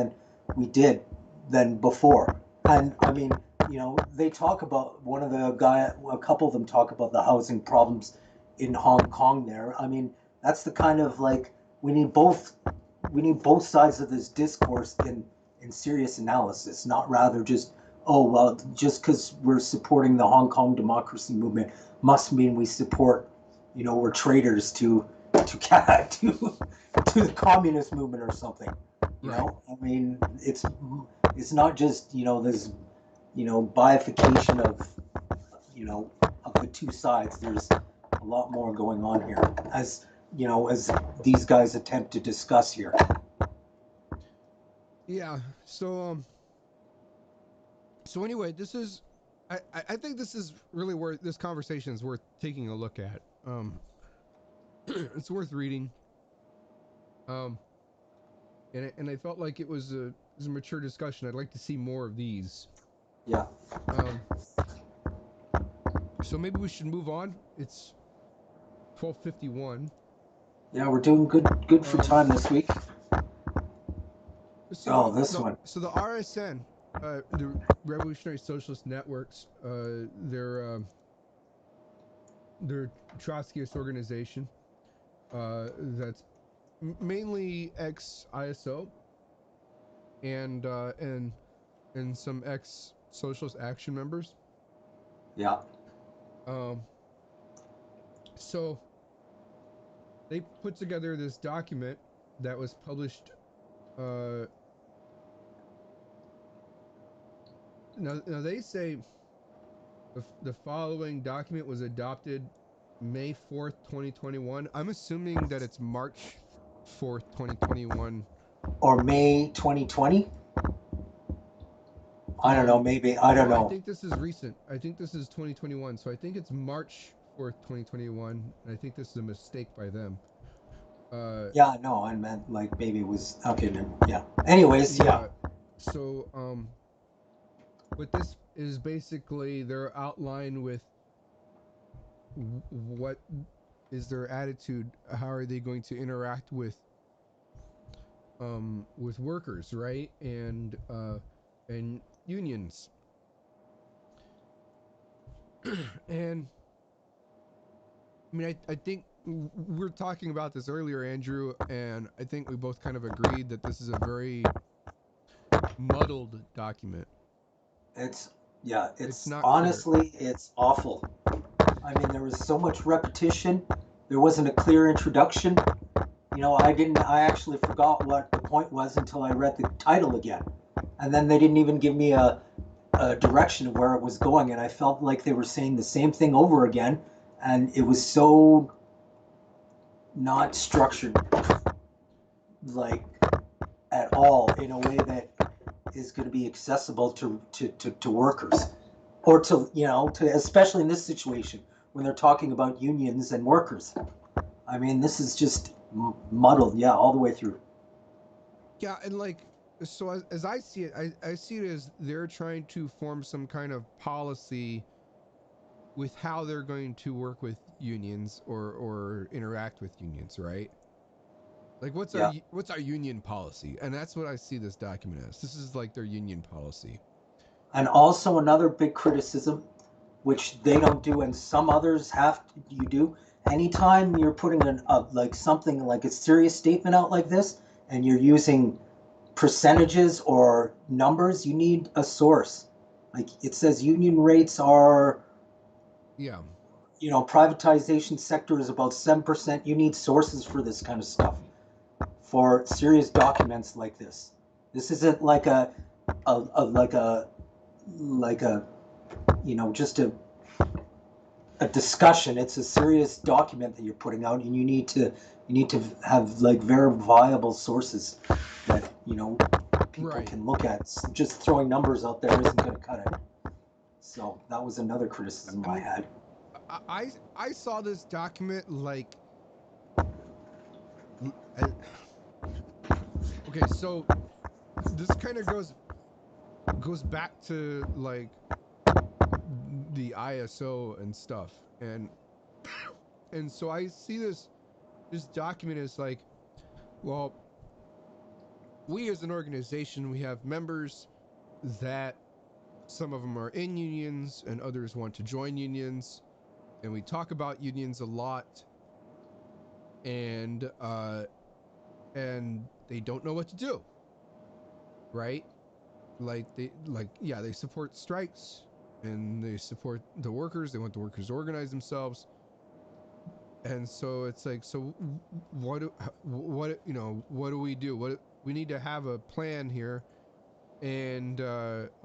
we did than before. And I mean, you know, they talk about a couple of them talk about the housing problems in Hong Kong there. I mean, that's the kind of like we need both we need both sides of this discourse in serious analysis, not rather just, oh well, just because we're supporting the Hong Kong democracy movement must mean we support, you know, we're traitors to the communist movement or something. You Right. know, I mean, it's not just, you know, this, you know, bifurcation of, you know, of the two sides. There's a lot more going on here, as you know, as these guys attempt to discuss here. Yeah. So anyway, this is I think this is really worth this conversation is worth taking a look at. It's worth reading. Um, and I felt like it was a mature discussion. I'd like to see more of these. Yeah. Um, so maybe we should move on. It's 12:51. Yeah, we're doing good for time this week. So Oh, this one. so the RSN, the Revolutionary Socialist Networks, their Trotskyist organization, that's mainly ex ISO and and some ex Socialist Action members. Yeah. Um, so they put together this document that was published. Uh, now they say the following document was adopted May 4th, 2021. I'm assuming that it's March 4th, 2021. Or May 2020. I don't know. Um, Maybe I don't no, I know. think this is recent. I think this is 2021. So I think it's March 4th, 2021. And I think this is a mistake by them. Uh, Yeah, no, I meant like maybe it was okay. Yeah. Anyways, yeah. yeah. So but this is basically their outline with what is their attitude. How are they going to interact with workers, right? And unions. And I mean, I think we were talking about this earlier, Andrew, and I think we both kind of agreed that this is a very muddled document. It's yeah. It's It's not clear. honestly it's awful. I mean, there was so much repetition. There wasn't a clear introduction. You know, I didn't. I actually forgot what the point was until I read the title again, and then they didn't even give me a direction of where it was going, and I felt like they were saying the same thing over again, and it was so not structured, like at all, in a way that is going to be accessible to workers, or to to especially in this situation when they're talking about unions and workers. I mean, this is just muddled, yeah, all the way through. Yeah, and like, so as I see it, I see it as they're trying to form some kind of policy with how they're going to work with unions or interact with unions, right? Like Yeah. what's our union policy? And that's what I see this document as. This is like their union policy. And also another big criticism, which they don't do, and some others have to, you do. Anytime you're putting like something like a serious statement out like this, and you're using percentages or numbers, you need a source. Like it says, union rates are, Yeah. privatization sector is about 7%. You need sources for this kind of stuff, for serious documents like this. This isn't like a like a just a discussion. It's a serious document that you're putting out, and you need to have like verifiable sources that people Right. can look at. Just throwing numbers out there isn't going to cut it. So that was another criticism I I mean, had. I saw this document like I, okay, so this kind of goes back to like the ISO and stuff. And so I see this document as like, well, we as an organization, we have members that some of them are in unions and others want to join unions, and we talk about unions a lot, and and they don't know what to do, right? Like they support strikes and they support the workers, they want the workers to organize themselves. And so it's like, so what do we do? What we need to have a plan here, and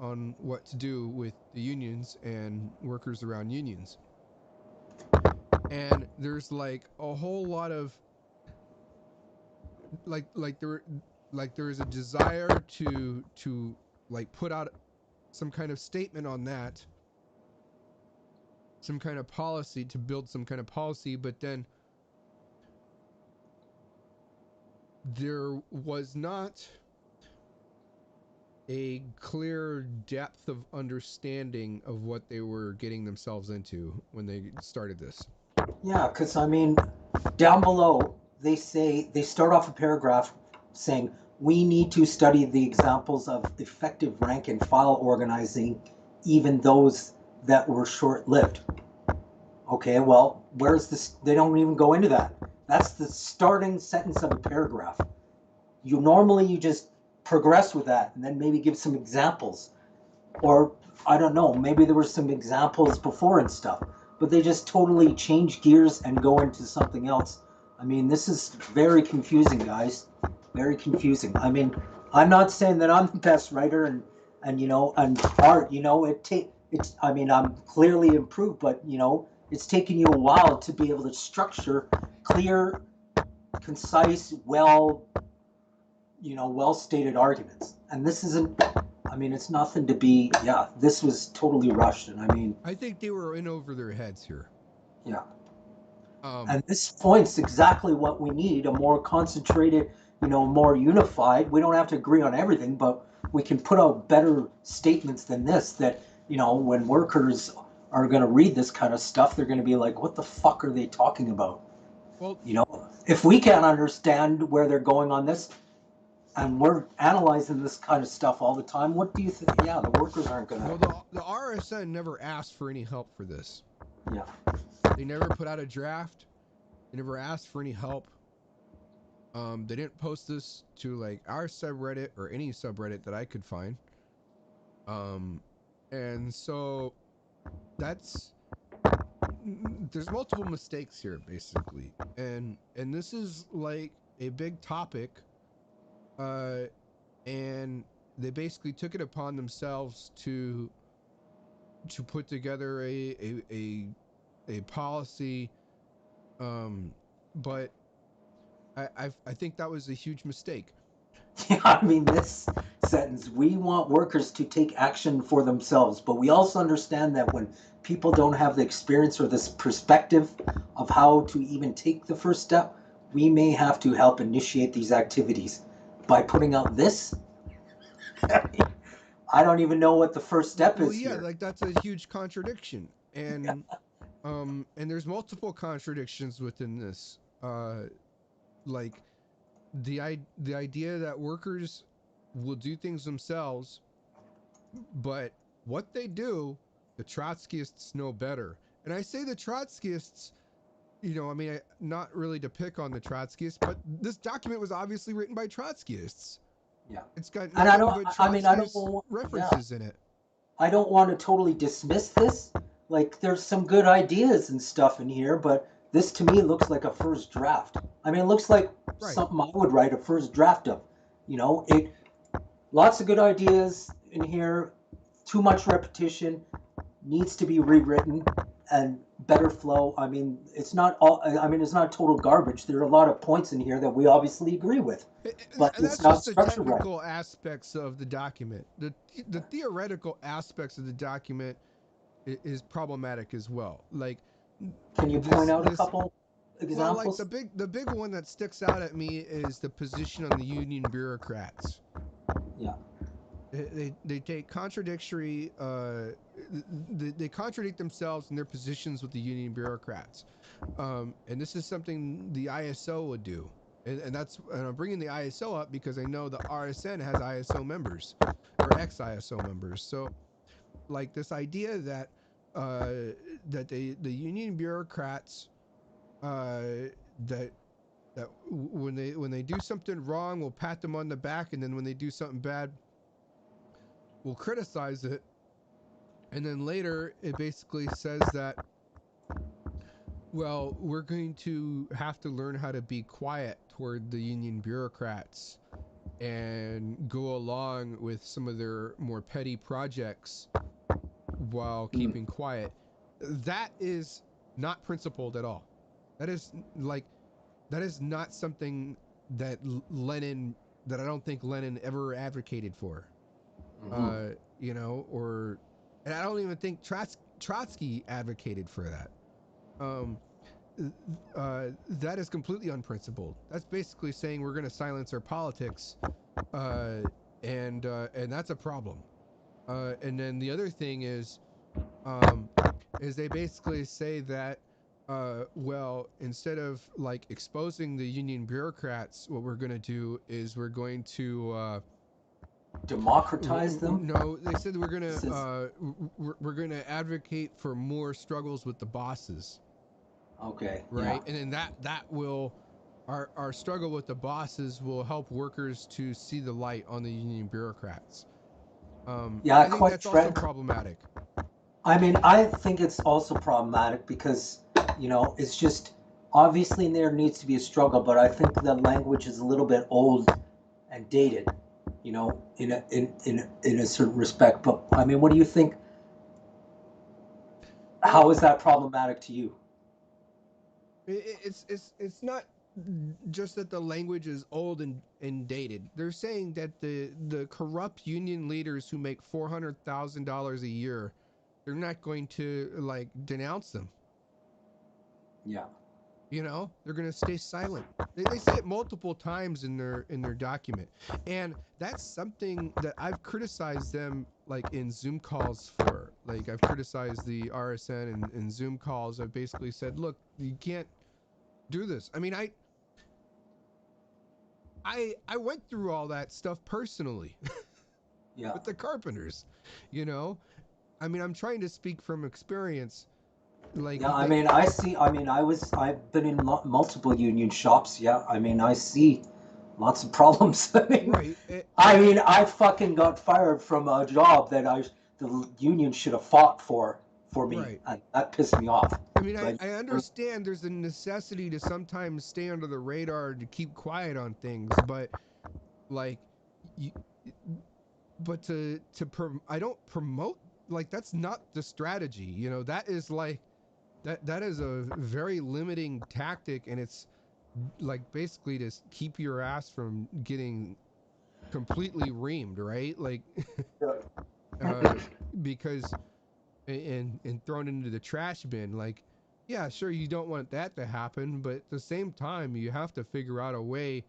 on what to do with the unions and workers around unions. And there's like a whole lot of like there is a desire to like put out some kind of statement on that, some kind of policy, to build some kind of policy, but then there was not a clear depth of understanding of what they were getting themselves into when they started this. Yeah, because I mean, down below they start off a paragraph saying, we need to study the examples of effective rank and file organizing, even those that were short-lived. Okay, well, where's this? They don't even go into that. That's the starting sentence of a paragraph. You just progress with that and then maybe give some examples. Or I don't know, maybe there were some examples before and stuff, but they just totally change gears and go into something else. I mean, this is very confusing, guys. Very confusing. I mean, I'm not saying that I'm the best writer, and art, it's, I mean, I'm clearly improved, but it's taken you a while to be able to structure clear, concise, well stated arguments. And this isn't, I mean, it's nothing to be, yeah, this was totally rushed. And I mean, I think they were in over their heads here. yeah. Um, And this point's exactly what we need, a more concentrated, more unified. We don't have to agree on everything, but we can put out better statements than this that, when workers are going to read this kind of stuff, they're going to be like, what the fuck are they talking about? well, If we can't understand where they're going on this, and we're analyzing this kind of stuff all the time, what do you think? Yeah, the workers aren't going to. well, the RSN never asked for any help for this. Yeah. They never put out a draft. They never asked for any help. They didn't post this to like our subreddit or any subreddit that I could find. And so that's there's multiple mistakes here basically, and this is like a big topic, uh, and they basically took it upon themselves to put together a policy, but I think that was a huge mistake. Yeah, I mean, this sentence, we want workers to take action for themselves, but we also understand that when people don't have the experience or this perspective of how to even take the first step, we may have to help initiate these activities by putting out this. I don't even know what the first step Well, is yeah, here. like that's a huge contradiction, and there's multiple contradictions within this. Like the idea that workers will do things themselves, but what they do, the Trotskyists know better. And I say the Trotskyists, I mean, not really to pick on the Trotskyists, but this document was obviously written by Trotskyists. Yeah. It's got And I nothing don't, but I mean, I Trotskyist don't, yeah, references in it. I don't want to totally dismiss this. Like, there's some good ideas and stuff in here, but this to me looks like a first draft. I mean, it looks like Right. something I would write a first draft of. It lots of good ideas in here. Too much repetition needs to be rewritten and better flow. I mean, it's not all. I mean, it's not total garbage. There are a lot of points in here that we obviously agree with, but And it's that's not just the structured right. technical aspects of the document. The theoretical aspects of the document is problematic as well. Like Can you point out a this couple well, like examples? the big one that sticks out at me is the position on the union bureaucrats. Yeah. They take contradictory they contradict themselves in their positions with the union bureaucrats, and this is something the ISO would do, and I'm bringing the ISO up because I know the RSN has ISO members or ex-ISO members. So like this idea that that the union bureaucrats that when they do something wrong, we'll pat them on the back, and then when they do something bad, we'll criticize it. And then later, it basically says that, well, we're going to have to learn how to be quiet toward the union bureaucrats and go along with some of their more petty projects while Mm. keeping quiet. That is not principled at all. That is like that is not something that Lenin that I don't think Lenin ever advocated for. Mm-hmm. Or and I don't even think Trotsky advocated for that. Um, that is completely unprincipled. That's basically saying we're going to silence our politics, uh, and that's a problem. And then the other thing is they basically say that Well, instead of like exposing the union bureaucrats, what we're going to do is we're going to Democratize them. no, they said we're going This to is we're going to advocate for more struggles with the bosses, okay. Yeah. right? And then that will our struggle with the bosses will help workers to see the light on the union bureaucrats. Yeah. I think Quite that's also trend. problematic. I mean, I think it's also problematic because, it's just obviously there needs to be a struggle, but I think the language is a little bit old and dated, in a certain respect. But I mean, what do you think? Well, How is that problematic to you? it's not just that the language is old and dated. They're saying that the corrupt union leaders who make $400,000 a year, they're not going to like denounce them. Yeah. They're going to stay silent. They say it multiple times in their document, and that's something that I've criticized them like in Zoom calls for. Like I've criticized the RSN and Zoom calls. I've basically said, look, you can't do this. I mean, I went through all that stuff personally Yeah. with the carpenters, you know. I mean, I'm trying to speak from experience. Like Yeah, I they, mean, I see. I mean, I've been in multiple union shops. Yeah, I mean, I see lots of problems. right, I fucking got fired from a job that the union should have fought for me, right. and that pissed me off. I mean, I, But I understand there's a necessity to sometimes stay under the radar to keep quiet on things, but like, you, but I don't promote like that's not the strategy. That is like that is a very limiting tactic, and it's like basically to keep your ass from getting completely reamed, right? Like, uh, because and thrown into the trash bin. Like, yeah, sure, you don't want that to happen, but at the same time, you have to figure out a way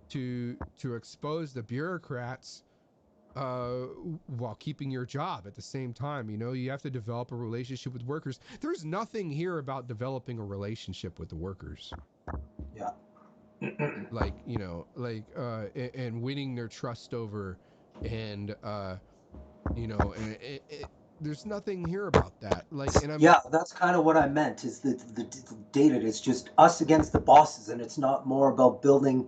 to expose the bureaucrats uh, while keeping your job at the same time. You have to develop a relationship with workers. There's nothing here about developing a relationship with the workers. yeah, Like, and winning their trust over, and there's nothing here about that. Like, and I'm yeah, that's kind of what I meant. Is the dated? It's just us against the bosses, and it's not more about building,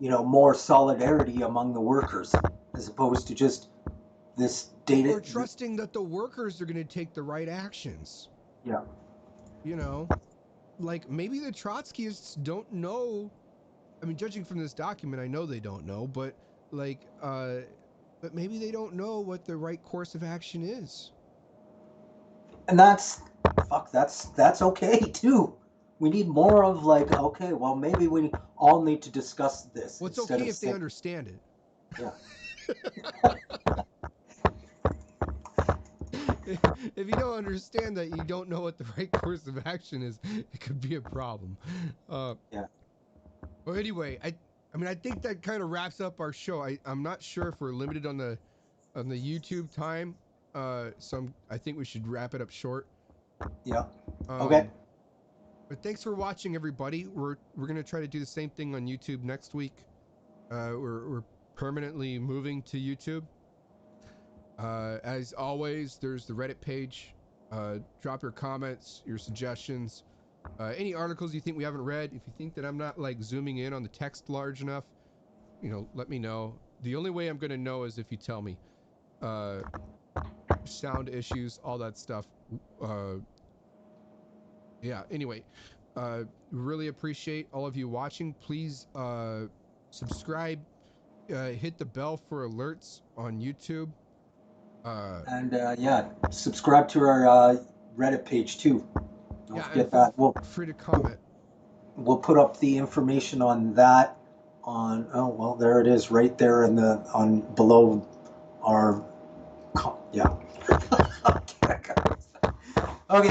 more solidarity among the workers, as opposed to just this or dated. trusting that the workers are going to take the right actions. Yeah. You know, like maybe the Trotskyists don't know. I mean, judging from this document, I know they don't know, but like, but maybe they don't know what the right course of action is. And that's okay too. We need more of like, okay, well, maybe we all need to discuss this Well, it's instead okay of if they saying, understand it. yeah. If you don't understand that, you don't know what the right course of action is, it could be a problem. Uh, Yeah. well, anyway, I mean, I think that kind of wraps up our show. I'm not sure if we're limited on the YouTube time, I think we should wrap it up short. Yeah. Okay. Um, but thanks for watching, everybody. We're gonna try to do the same thing on YouTube next week. We're permanently moving to YouTube. As always, there's the Reddit page. Drop your comments, your suggestions, any articles you think we haven't read. If you think that I'm not like zooming in on the text large enough, let me know. The only way I'm gonna know is if you tell me. Uh, Sound issues, all that stuff. Uh, yeah. Anyway, really appreciate all of you watching. Please subscribe. Hit the bell for alerts on YouTube. And yeah, subscribe to our Reddit page too. Don't Yeah, and forget feel that. We'll free to comment. we'll put up the information on that on, oh well, there it is right there in the on below our